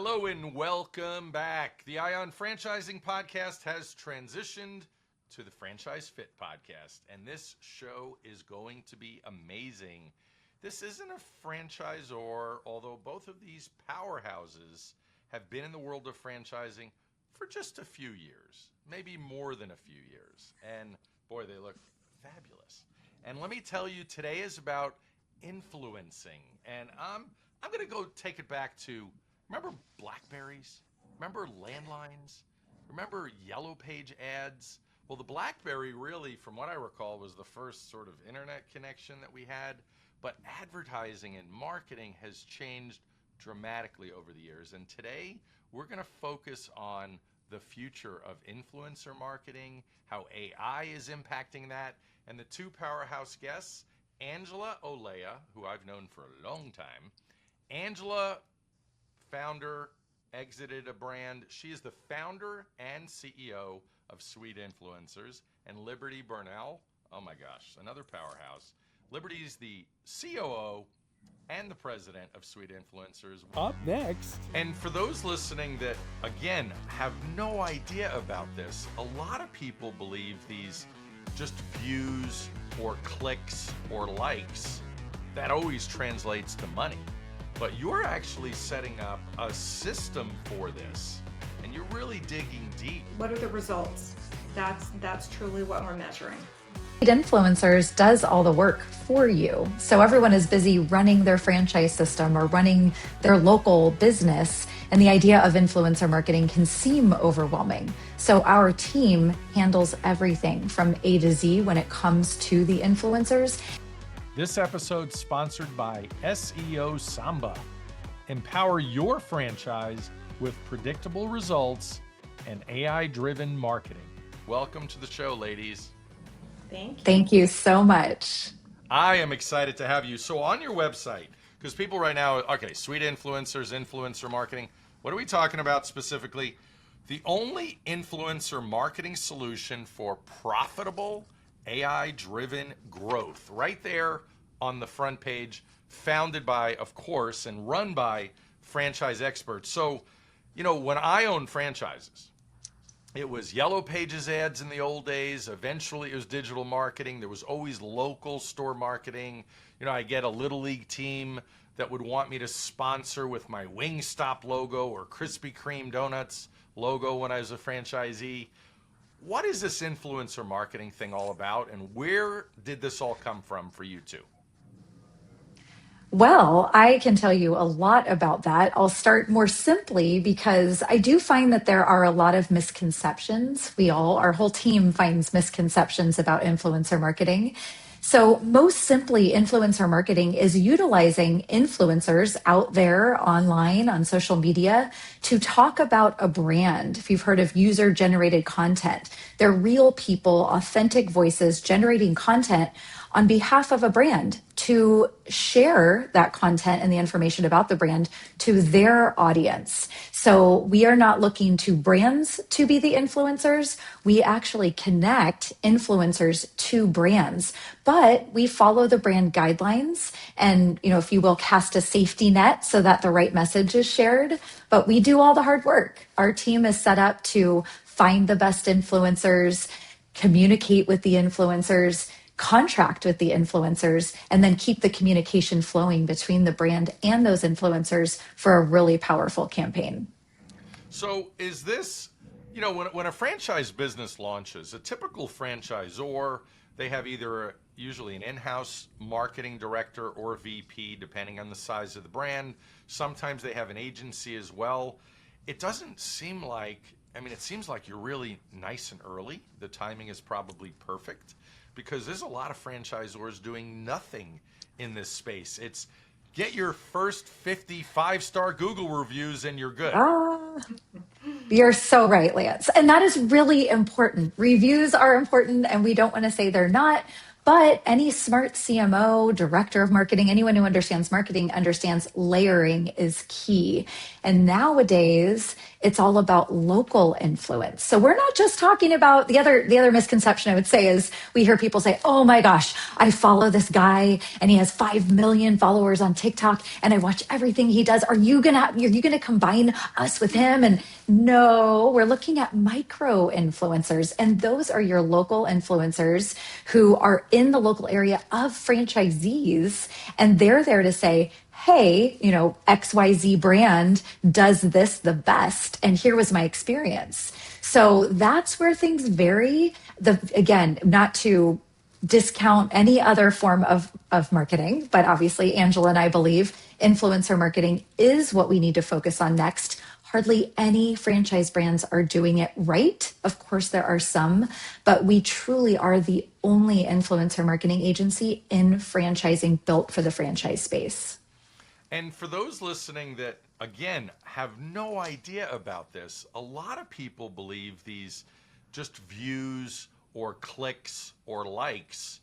Hello and welcome back. The Ion Franchising Podcast has transitioned to the Franchise Fit Podcast, and this show is going to be amazing. This isn't a franchisor, although both of these powerhouses have been in the world of franchising for just a few years, maybe more than a few years. And boy, they look fabulous. And let me tell you, today is about influencing. And I'm going to go take it back to, remember Blackberries? Remember landlines? Remember yellow page ads? Well, the Blackberry really, from what I recall, was the first sort of internet connection that we had. But advertising and marketing has changed dramatically over the years. And today, we're going to focus on the future of influencer marketing, how AI is impacting that, and the two powerhouse guests, Angela Olea, who I've known for a long time. Angela, founder, exited a brand. She is the founder and CEO of Sweet Influencers. And Liberty Bernal, oh my gosh, another powerhouse. Liberty's the COO and the president of Sweet Influencers. Up next. And for those listening that, again, have no idea about this, a lot of people believe these just views or clicks or likes, that always translates to money. But you're actually setting up a system for this, and you're really digging deep. What are the results? That's truly what we're measuring. Influencers does all the work for you. So everyone is busy running their franchise system or running their local business. And the idea of influencer marketing can seem overwhelming. So our team handles everything from A to Z when it comes to the influencers. This episode sponsored by SEO Samba. Empower your franchise with predictable results and AI-driven marketing. Welcome to the show, ladies. Thank you. Thank you so much. I am excited to have you. So on your website, because people right now, okay, Sweet Influencers, influencer marketing, what are we talking about specifically? The only influencer marketing solution for profitable AI-driven growth. Right there on the front page, founded by, of course, and run by franchise experts. So, you know, when I owned franchises, it was yellow pages ads in the old days. Eventually, it was digital marketing. There was always local store marketing. You know, I get a Little League team that would want me to sponsor with my Wingstop logo or Krispy Kreme Donuts logo when I was a franchisee. What is this influencer marketing thing all about, and where did this all come from for you two? Well, I can tell you a lot about that. I'll start more simply because I do find that there are a lot of misconceptions. Our whole team finds misconceptions about influencer marketing. So most simply, influencer marketing is utilizing influencers out there online on social media to talk about a brand. If you've heard of user-generated content, they're real people, authentic voices generating content on behalf of a brand to share that content and the information about the brand to their audience. So we are not looking to brands to be the influencers. We actually connect influencers to brands, but we follow the brand guidelines and, if you will, cast a safety net so that the right message is shared. But we do all the hard work. Our team is set up to find the best influencers, communicate with the influencers, contract with the influencers, and then keep the communication flowing between the brand and those influencers for a really powerful campaign. So is this, when a franchise business launches, a typical franchisor, they have either usually an in-house marketing director or VP, depending on the size of the brand. Sometimes they have an agency as well. It doesn't seem like, it seems like you're really nice and early. The timing is probably perfect, because there's a lot of franchisors doing nothing in this space. It's get your first 50 5-star Google reviews and you're good. You're so right, Lance. And that is really important. Reviews are important, and we don't want to say they're not. But any smart CMO, director of marketing, anyone who understands marketing understands layering is key. And nowadays, It's all about local influence. So we're not just talking about the other misconception I would say is we hear people say, "Oh my gosh, I follow this guy and he has 5 million followers on TikTok and I watch everything he does. Are you going to combine us with him?" And no, we're looking at micro influencers, and those are your local influencers who are in the local area of franchisees, and they're there to say, "Hey, XYZ brand does this the best, and here was my experience." So that's where things vary. Again, not to discount any other form of marketing, but obviously Angela and I believe influencer marketing is what we need to focus on next. Hardly any franchise brands are doing it right. Of course, there are some, but we truly are the only influencer marketing agency in franchising built for the franchise space. And for those listening that, again, have no idea about this, a lot of people believe these just views or clicks or likes,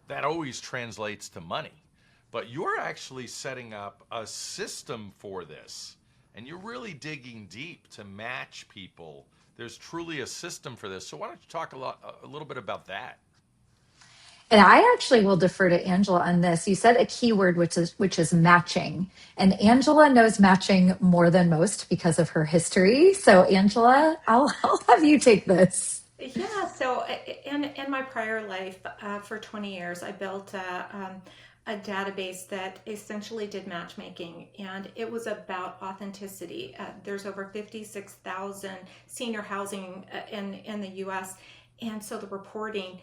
that always translates to money. But you're actually setting up a system for this, and you're really digging deep to match people. There's truly a system for this. So why don't you talk a little bit about that? And I actually will defer to Angela on this. You said a keyword, which is matching. And Angela knows matching more than most because of her history. So Angela, I'll have you take this. Yeah, so in my prior life, for 20 years, I built a database that essentially did matchmaking, and it was about authenticity. There's over 56,000 senior housing in the U.S., and so the reporting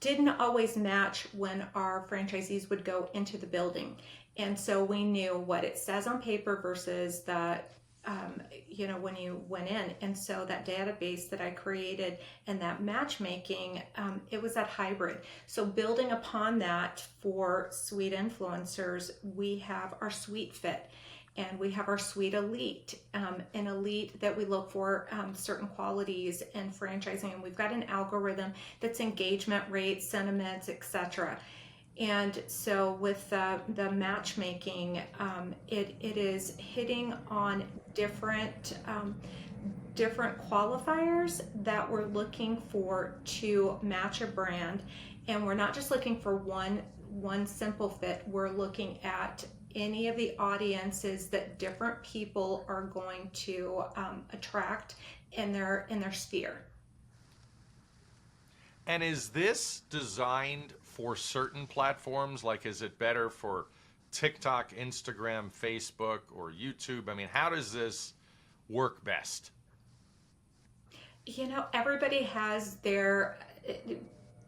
didn't always match when our franchisees would go into the building. And so we knew what it says on paper versus the when you went in. And so that database that I created and that matchmaking, it was that hybrid. So building upon that for Suite influencers, we have our Suite Fit and we have our Suite Elite, an elite that we look for certain qualities in franchising. And we've got an algorithm that's engagement rates, sentiments, etc. And so with the matchmaking, it is hitting on different qualifiers that we're looking for to match a brand. And we're not just looking for one simple fit. We're looking at any of the audiences that different people are going to attract in their sphere. And is this designed for certain platforms? Like, is it better for TikTok, Instagram, Facebook, or YouTube? I mean, how does this work best? Everybody has there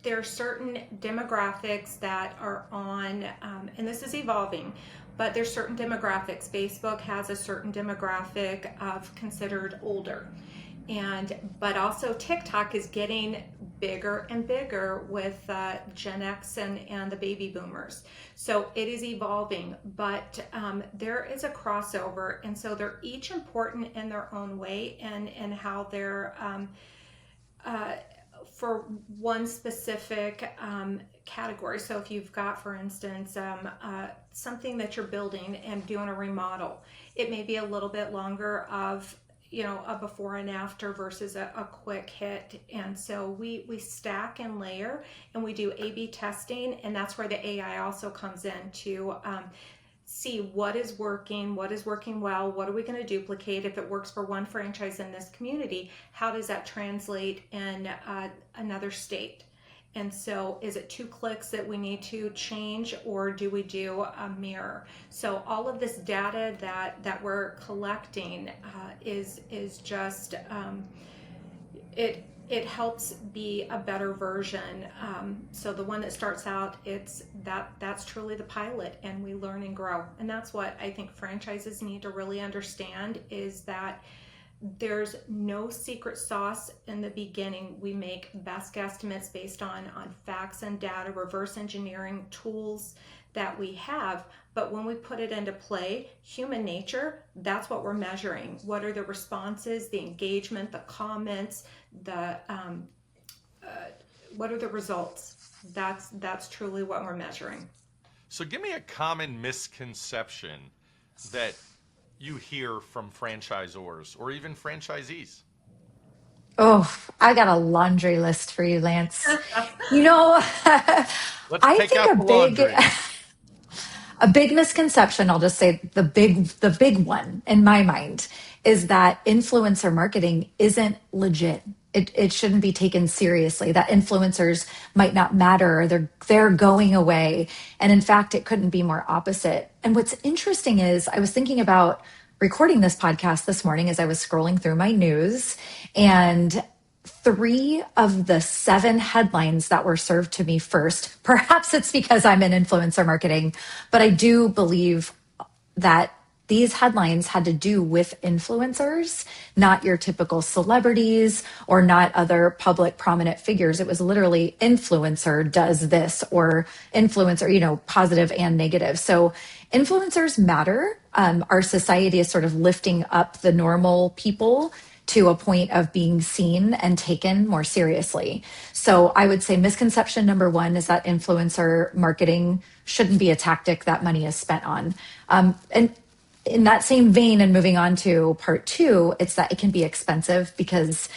are certain demographics that are on, and this is evolving, but there's certain demographics. Facebook has a certain demographic of considered older. But also TikTok is getting bigger and bigger with Gen X and the baby boomers. So it is evolving, but there is a crossover. And so they're each important in their own way and how they're for one specific category. So if you've got, for instance, something that you're building and doing a remodel, it may be a little bit longer of a before and after versus a quick hit. And so we stack and layer and we do A/B testing, and that's where the AI also comes in to see what is working well, what are we going to duplicate. If it works for one franchise in this community, how does that translate in another state? And so is it 2 clicks that we need to change, or do we do a mirror? So all of this data that we're collecting is just, it helps be a better version. So the one that starts out, that's truly the pilot, and we learn and grow. And that's what I think franchises need to really understand, is that there's no secret sauce in the beginning. We make best guesstimates based on facts and data, reverse engineering tools that we have. But when we put it into play, human nature, that's what we're measuring. What are the responses, the engagement, the comments, what are the results? That's truly what we're measuring. So give me a common misconception that you hear from franchisors or even franchisees? Oh, I got a laundry list for you, Lance. You know, Let's I take think out the laundry. a big misconception, I'll just say the big one in my mind is that influencer marketing isn't legit. It shouldn't be taken seriously. That influencers might not matter, or they're going away. And in fact, it couldn't be more opposite. And what's interesting is I was thinking about recording this podcast this morning as I was scrolling through my news, and three of the seven headlines that were served to me first. Perhaps it's because I'm in influencer marketing, but I do believe that these headlines had to do with influencers, not your typical celebrities or not other public prominent figures. It was literally influencer does this or influencer, positive and negative. So influencers matter. Our society is sort of lifting up the normal people to a point of being seen and taken more seriously. So I would say misconception number one is that influencer marketing shouldn't be a tactic that money is spent on. And in that same vein, and moving on to part two, it's that it can be expensive because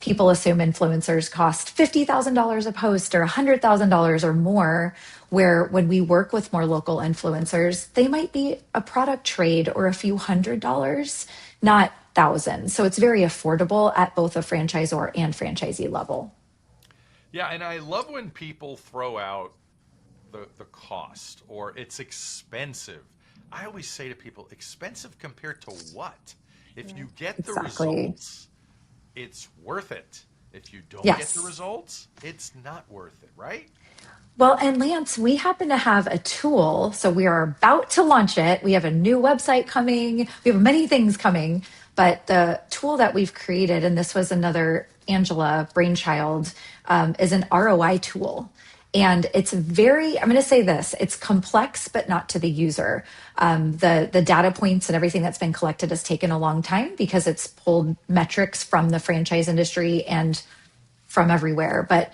people assume influencers cost $50,000 a post or $100,000 or more, where when we work with more local influencers, they might be a product trade or a few $100s, not thousands. So it's very affordable at both a franchisor and franchisee level. Yeah, and I love when people throw out the cost or it's expensive. I always say to people, expensive compared to what? If you get the Exactly. results, it's worth it. If you don't get Yes. the results, it's not worth it, right? Well, and Lance, we happen to have a tool. So we are about to launch it. We have a new website coming. We have many things coming. But the tool that we've created, and this was another Angela brainchild, is an ROI tool. And it's I'm going to say this, it's complex, but not to the user. The data points and everything that's been collected has taken a long time because it's pulled metrics from the franchise industry and from everywhere. But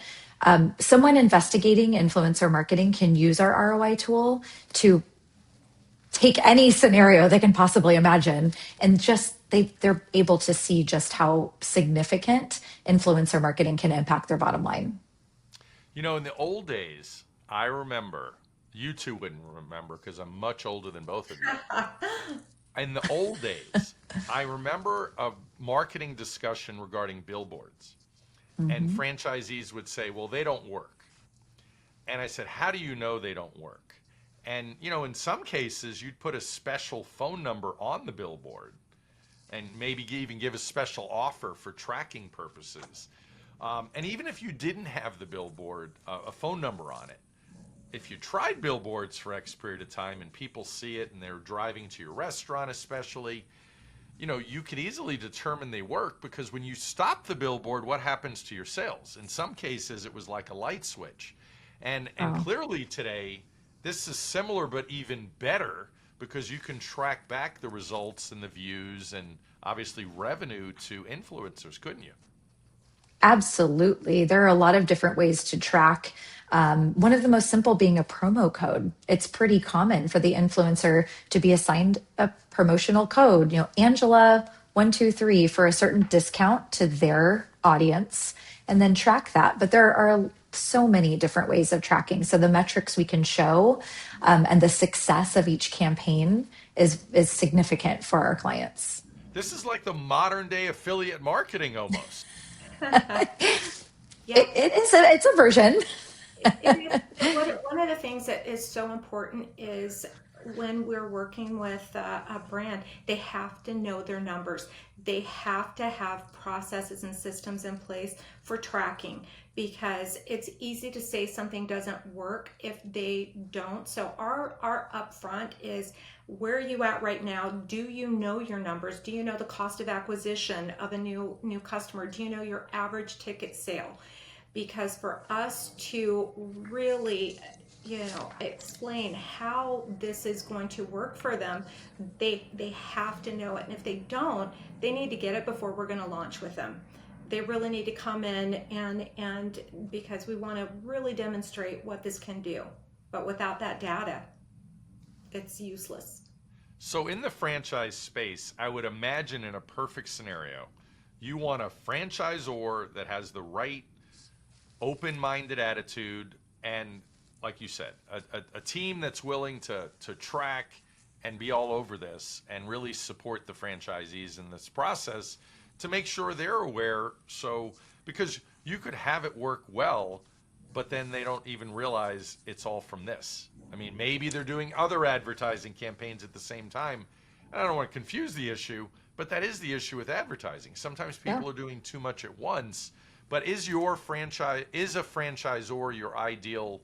someone investigating influencer marketing can use our ROI tool to take any scenario they can possibly imagine and just they're able to see just how significant influencer marketing can impact their bottom line. In the old days, I remember, you two wouldn't remember because I'm much older than both of you. In the old days, I remember a marketing discussion regarding billboards. And Mm-hmm. franchisees would say, well, they don't work. And I said, how do you know they don't work? And, in some cases, you'd put a special phone number on the billboard and maybe even give a special offer for tracking purposes. And even if you didn't have the billboard, a phone number on it, if you tried billboards for X period of time and people see it and they're driving to your restaurant especially, you could easily determine they work because when you stop the billboard, what happens to your sales? In some cases, it was like a light switch. And Wow. clearly today, this is similar but even better because you can track back the results and the views and obviously revenue to influencers, couldn't you? Absolutely. There are a lot of different ways to track. One of the most simple being a promo code. It's pretty common for the influencer to be assigned a promotional code, Angela 123 for a certain discount to their audience, and then track that. But there are so many different ways of tracking. So the metrics we can show and the success of each campaign is significant for our clients. This is like the modern day affiliate marketing almost. Yeah. It's a version. One of the things that is so important is when we're working with a brand, they have to know their numbers. They have to have processes and systems in place for tracking because it's easy to say something doesn't work if they don't. So our upfront is, where are you at right now? Do you know your numbers? Do you know the cost of acquisition of a new customer? Do you know your average ticket sale? Because for us to really explain how this is going to work for them, they have to know it. And if they don't, they need to get it before we're going to launch with them. They really need to come in and because we want to really demonstrate what this can do. But without that data, it's useless. So in the franchise space, I would imagine in a perfect scenario, you want a franchisor that has the right open-minded attitude and, like you said, a team that's willing to track and be all over this and really support the franchisees in this process to make sure they're aware. So, because you could have it work well, but then they don't even realize it's all from this. I mean, maybe they're doing other advertising campaigns at the same time. And I don't want to confuse the issue, but that is the issue with advertising. Sometimes people are doing too much at once. But is a franchisor your ideal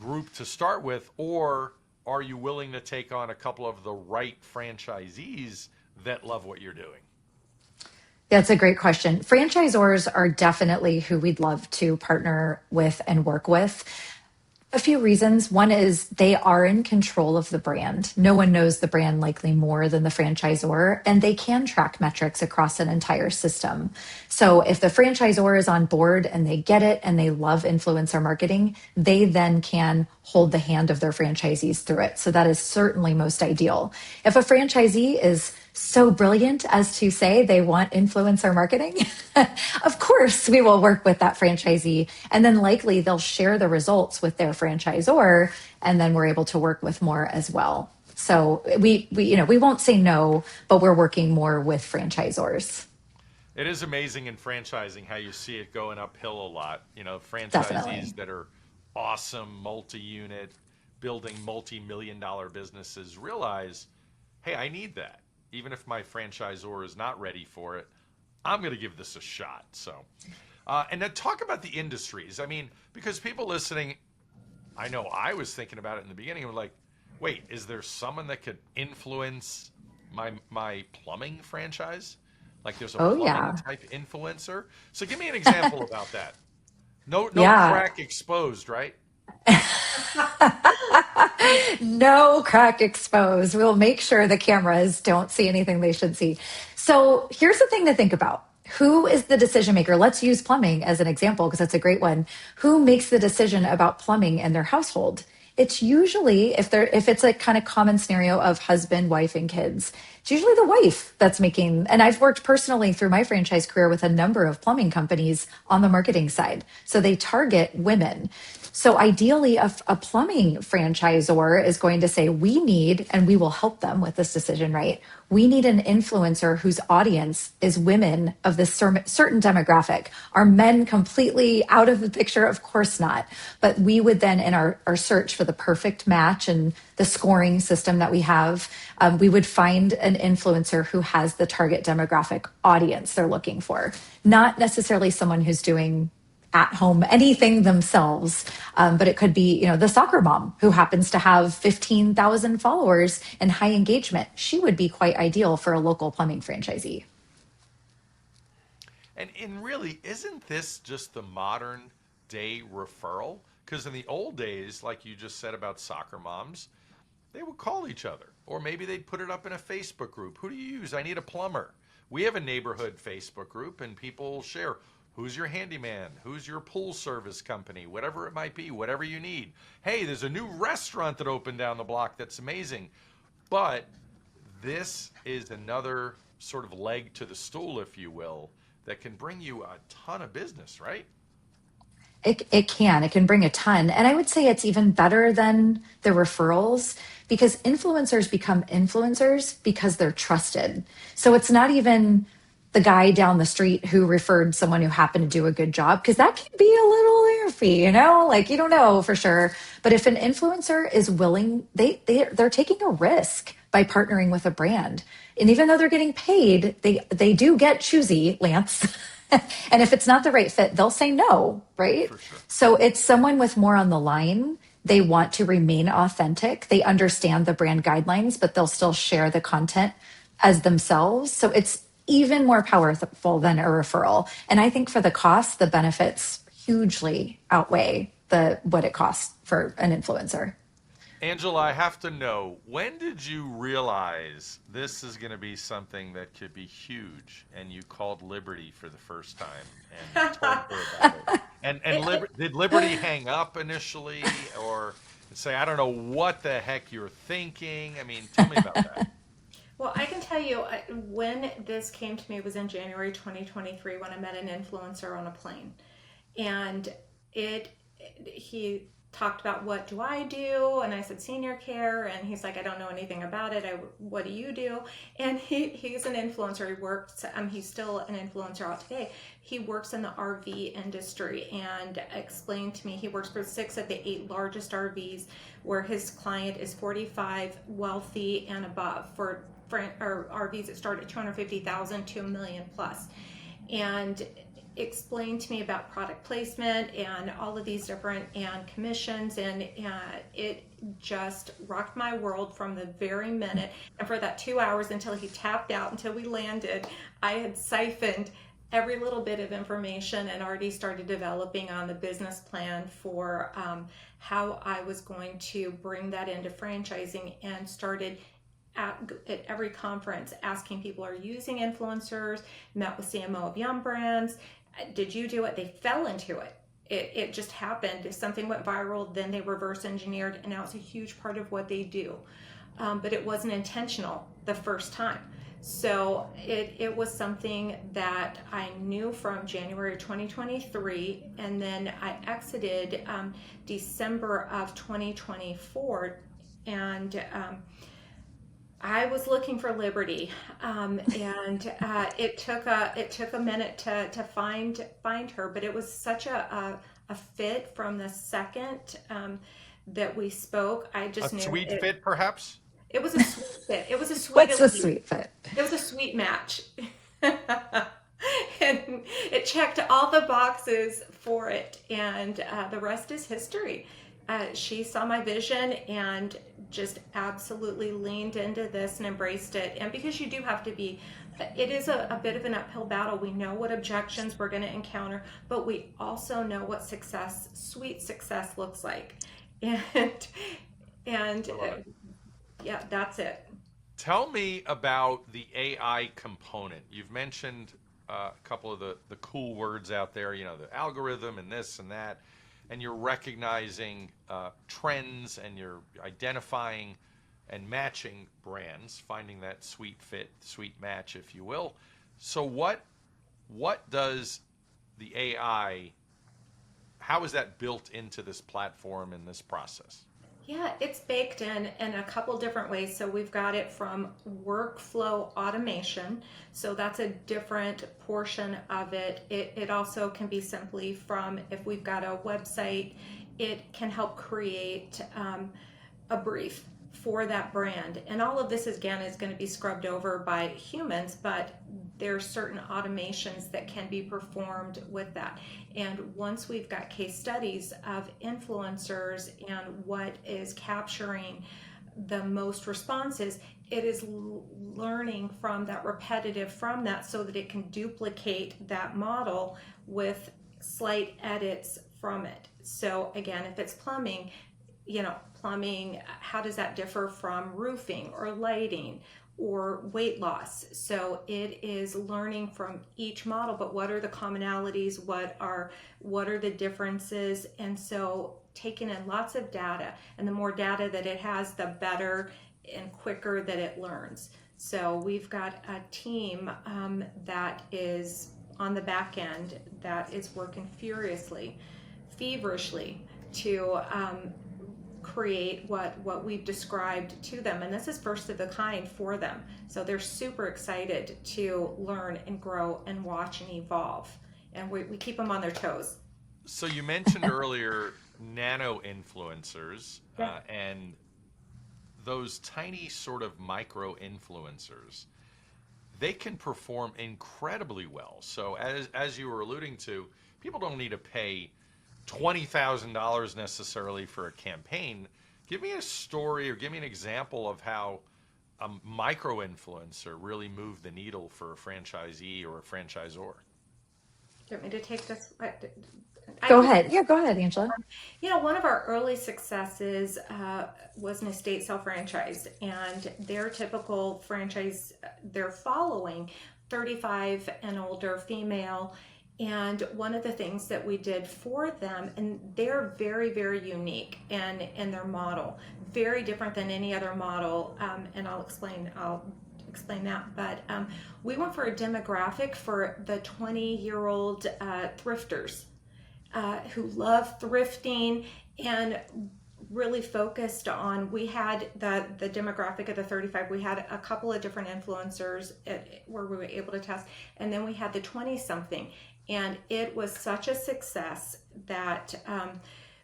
group to start with, or are you willing to take on a couple of the right franchisees that love what you're doing? That's a great question. Franchisors are definitely who we'd love to partner with and work with. A few reasons. One is they are in control of the brand. No one knows the brand likely more than the franchisor, and they can track metrics across an entire system. So if the franchisor is on board and they get it and they love influencer marketing, they then can hold the hand of their franchisees through it. So that is certainly most ideal. If a franchisee is so brilliant as to say they want influencer marketing, of course we will work with that franchisee, and then likely they'll share the results with their franchisor, and then we're able to work with more as well. So we won't say no, but we're working more with franchisors. It is amazing in franchising how you see it going uphill a lot. Franchisees Definitely. that are awesome, multi-unit, building multi-million-dollar businesses realize, hey, I need that. Even if my franchisor is not ready for it, I'm going to give this a shot. So, and then talk about the industries. I mean, because people listening, I know I was thinking about it in the beginning. I'm like, wait, is there someone that could influence my plumbing franchise? Like there's a plumbing type influencer. So give me an example about that. No crack exposed, right? No crack exposed. We'll make sure the cameras don't see anything they should see. So here's the thing to think about. Who is the decision maker? Let's use plumbing as an example because that's a great one. Who makes the decision about plumbing in their household? It's usually, if it's a kind of common scenario of husband, wife, and kids, it's usually the wife that's making, and I've worked personally through my franchise career with a number of plumbing companies on the marketing side. So they target women. So ideally, a plumbing franchisor is going to say, we need, and we will help them with this decision, right? We need an influencer whose audience is women of this certain demographic. Are men completely out of the picture? Of course not. But we would then, in our search for the perfect match and the scoring system that we have, we would find an influencer who has the target demographic audience they're looking for. Not necessarily someone who's doing at home anything themselves, but it could be, the soccer mom who happens to have 15,000 followers and high engagement. She would be quite ideal for a local plumbing franchisee. And really, isn't this just the modern day referral? Because in the old days, like you just said about soccer moms, they would call each other, or maybe they'd put it up in a Facebook group. Who do you use? I need a plumber. We have a neighborhood Facebook group, and people share. Who's your handyman? Who's your pool service company? Whatever it might be, whatever you need. Hey, there's a new restaurant that opened down the block that's amazing. But this is another sort of leg to the stool, if you will, that can bring you a ton of business, right? It can bring a ton. And I would say it's even better than the referrals because influencers become influencers because they're trusted. So it's not even the guy down the street who referred someone who happened to do a good job, because that can be a little iffy, like you don't know for sure. But if an influencer is willing, they're taking a risk by partnering with a brand. And even though they're getting paid, they do get choosy, Lance. And if it's not the right fit, they'll say no, right? For sure. So it's someone with more on the line. They want to remain authentic. They understand the brand guidelines, but they'll still share the content as themselves. So it's even more powerful than a referral. And I think for the cost, the benefits hugely outweigh what it costs for an influencer. Angela, I have to know, when did you realize this is going to be something that could be huge, and you called Liberty for the first time and told her about it? And did Liberty hang up initially, or say, I don't know what the heck you're thinking. I mean, tell me about that. Well, I can tell you when this came to me, it was in January 2023 when I met an influencer on a plane. And he talked about, what do I do? And I said, senior care. And he's like, I don't know anything about it. What do you do? And he's an influencer. He works, he's still an influencer out today. He works in the RV industry and explained to me, he works for 6 of the 8 largest RVs, where his client is 45, wealthy and above, for RVs that start at 250,000 to $1 million plus. And explained to me about product placement and all of these different and commissions, and it just rocked my world from the very minute. And for that 2 hours until he tapped out, until we landed, I had siphoned every little bit of information and already started developing on the business plan for how I was going to bring that into franchising, and started at every conference asking people, are you using influencers? Met with CMO of Yum Brands. Did you do it? They fell into it. It just happened. If something went viral, then they reverse engineered, and now it's a huge part of what they do. But it wasn't intentional the first time. So it was something that I knew from January 2023, and then I exited December of 2024, and I was looking for Liberty, and it took a minute to find her, but it was such a fit from the second that we spoke. I just knew a sweet fit, perhaps. It was a sweet fit. It was a sweet. What's a sweet fit? It was a sweet match, and it checked all the boxes for it, and the rest is history. She saw my vision and just absolutely leaned into this and embraced it. And because you do have to be, it is a bit of an uphill battle. We know what objections we're going to encounter, but we also know what success, sweet success, looks like. And yeah, that's it. Tell me about the AI component. You've mentioned a couple of the cool words out there, you know, the algorithm and this and that. And you're recognizing trends, and you're identifying and matching brands, finding that sweet fit, sweet match, if you will. So what does the AI, how is that built into this platform and this process? Yeah, it's baked in a couple different ways. So we've got it from workflow automation. So that's a different portion of it. It also can be simply from, if we've got a website, it can help create a brief for that brand. And all of this, again, is going to be scrubbed over by humans, but there are certain automations that can be performed with that. And once we've got case studies of influencers and what is capturing the most responses, it is learning from that, repetitive from that, so that it can duplicate that model with slight edits from it. So again, if it's plumbing, plumbing, how does that differ from roofing or lighting or weight loss? So it is learning from each model, but what are the commonalities? What are the differences? And so taking in lots of data, and the more data that it has, the better and quicker that it learns. So we've got a team that is on the back end that is working feverishly to create what we've described to them, and this is first of the kind for them. So they're super excited to learn and grow and watch and evolve, and we keep them on their toes. So you mentioned earlier nano influencers, Yeah. and those tiny sort of micro influencers, they can perform incredibly well. So as you were alluding to, people don't need to pay $20,000 necessarily for a campaign. Give me a story, or give me an example of how a micro influencer really moved the needle for a franchisee or a franchisor. Do you want me to take this? Go ahead. Yeah, go ahead, Angela. One of our early successes was an estate sale franchise, and their typical franchise, they're following 35 and older female, And one of the things that we did for them, and they're very, very unique in their model, very different than any other model. And I'll explain that. But we went for a demographic for the 20-year-old thrifters who love thrifting and really focused on, we had the demographic of the 35. We had a couple of different influencers where we were able to test, and then we had the 20 something, and it was such a success that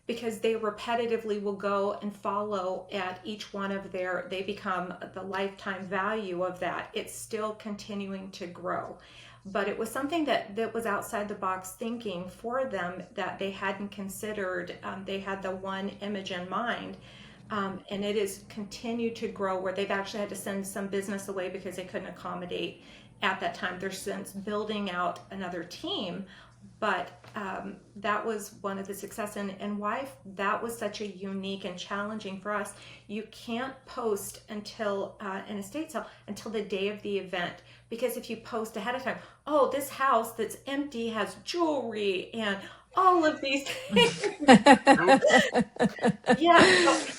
because they repetitively will go and follow at each one of they become the lifetime value of that. It's still continuing to grow. But it was something that was outside the box thinking for them that they hadn't considered. They had the one image in mind, and it has continued to grow where they've actually had to send some business away because they couldn't accommodate at that time. They're since building out another team, but that was one of the success, and why that was such a unique and challenging for us. You can't post until an estate sale until the day of the event, because if you post ahead of time, oh, this house that's empty has jewelry and all of these things. Yeah,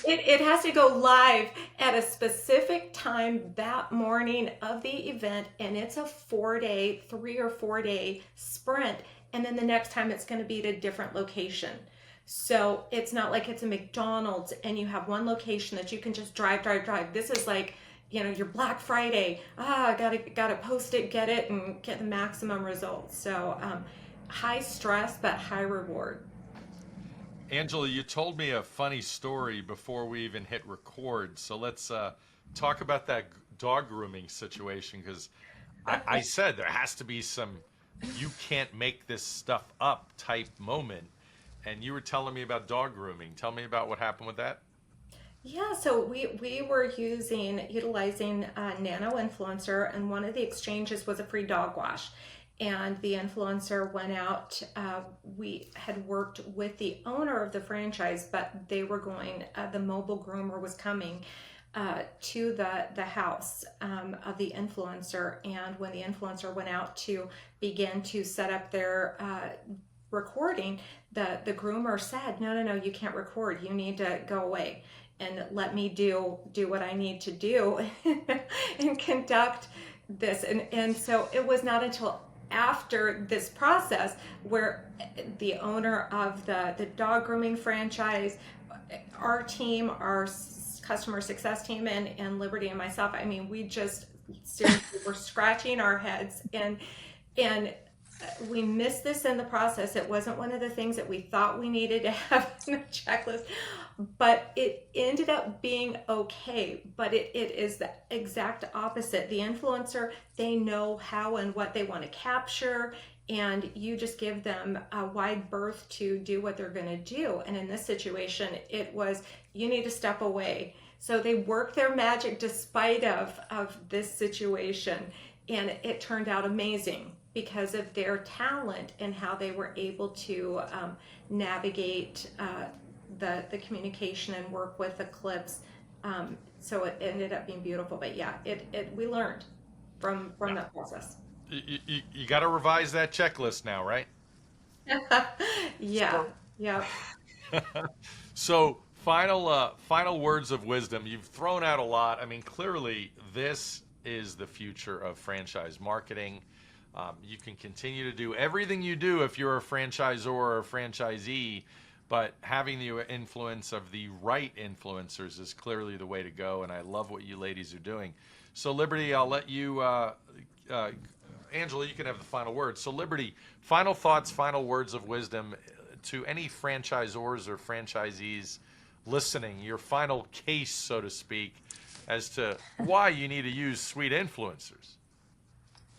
it has to go live at a specific time that morning of the event, and it's a 3 or 4 day sprint. And then the next time it's going to be at a different location. So it's not like it's a McDonald's and you have one location that you can just drive. This is like, your Black Friday. Gotta post it, get it, and get the maximum results. So high stress, but high reward. Angela, you told me a funny story before we even hit record. So let's talk about that dog grooming situation, because I said there has to be some you can't make this stuff up type moment. And you were telling me about dog grooming. Tell me about what happened with that. Yeah, so we were utilizing a nano influencer, and one of the exchanges was a free dog wash. And the influencer went out. We had worked with the owner of the franchise, but they were going, the mobile groomer was coming to the house of the influencer. And when the influencer went out to begin to set up their recording, the groomer said, no, you can't record. You need to go away and let me do what I need to do and conduct this. And so it was not until after this process where the owner of the dog grooming franchise, our team, our customer success team, and Liberty and myself, I mean, we just seriously were scratching our heads, and we missed this in the process. It wasn't one of the things that we thought we needed to have in the checklist, but it ended up being okay. But it is the exact opposite. The influencer, they know how and what they want to capture, and you just give them a wide berth to do what they're going to do. And in this situation, it was, you need to step away. So they worked their magic despite of this situation, and it turned out amazing because of their talent and how they were able to navigate the communication and work with the clips. So it ended up being beautiful. But yeah, we learned from that process. You got to revise that checklist now, right? Yeah. So final words of wisdom. You've thrown out a lot. I mean, clearly this is the future of franchise marketing. You can continue to do everything you do if you're a franchisor or a franchisee, but having the influence of the right influencers is clearly the way to go. And I love what you ladies are doing. So Liberty, I'll let you, Angela, you can have the final word. So Liberty, final thoughts, final words of wisdom to any franchisors or franchisees listening, your final case, so to speak, as to why you need to use Sweet Influencers.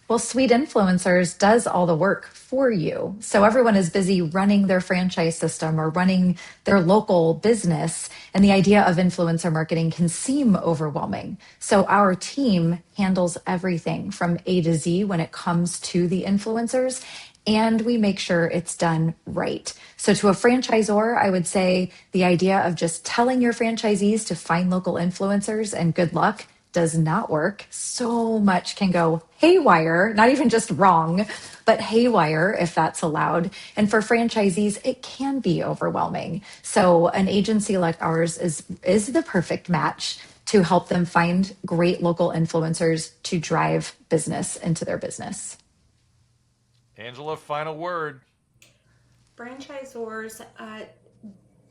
Well, Sweet Influencers does all the work for you. So everyone is busy running their franchise system or running their local business, and the idea of influencer marketing can seem overwhelming. So our team handles everything from A to Z when it comes to the influencers, and we make sure it's done right. So to a franchisor, I would say the idea of just telling your franchisees to find local influencers and good luck, does not work. So much can go haywire, not even just wrong, but haywire if that's allowed. And for franchisees, it can be overwhelming. So an agency like ours is the perfect match to help them find great local influencers to drive business into their business. Angela, final word. Franchisors,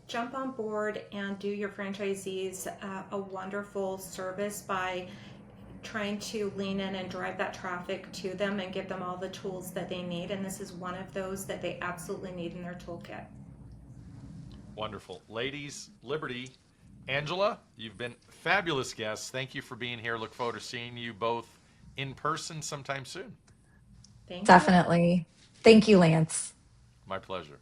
jump on board and do your franchisees a wonderful service by trying to lean in and drive that traffic to them and give them all the tools that they need. And this is one of those that they absolutely need in their toolkit. Wonderful. Ladies, Liberty, Angela, you've been fabulous guests. Thank you for being here. Look forward to seeing you both in person sometime soon. Thank you. Definitely. Thank you, Lance. My pleasure.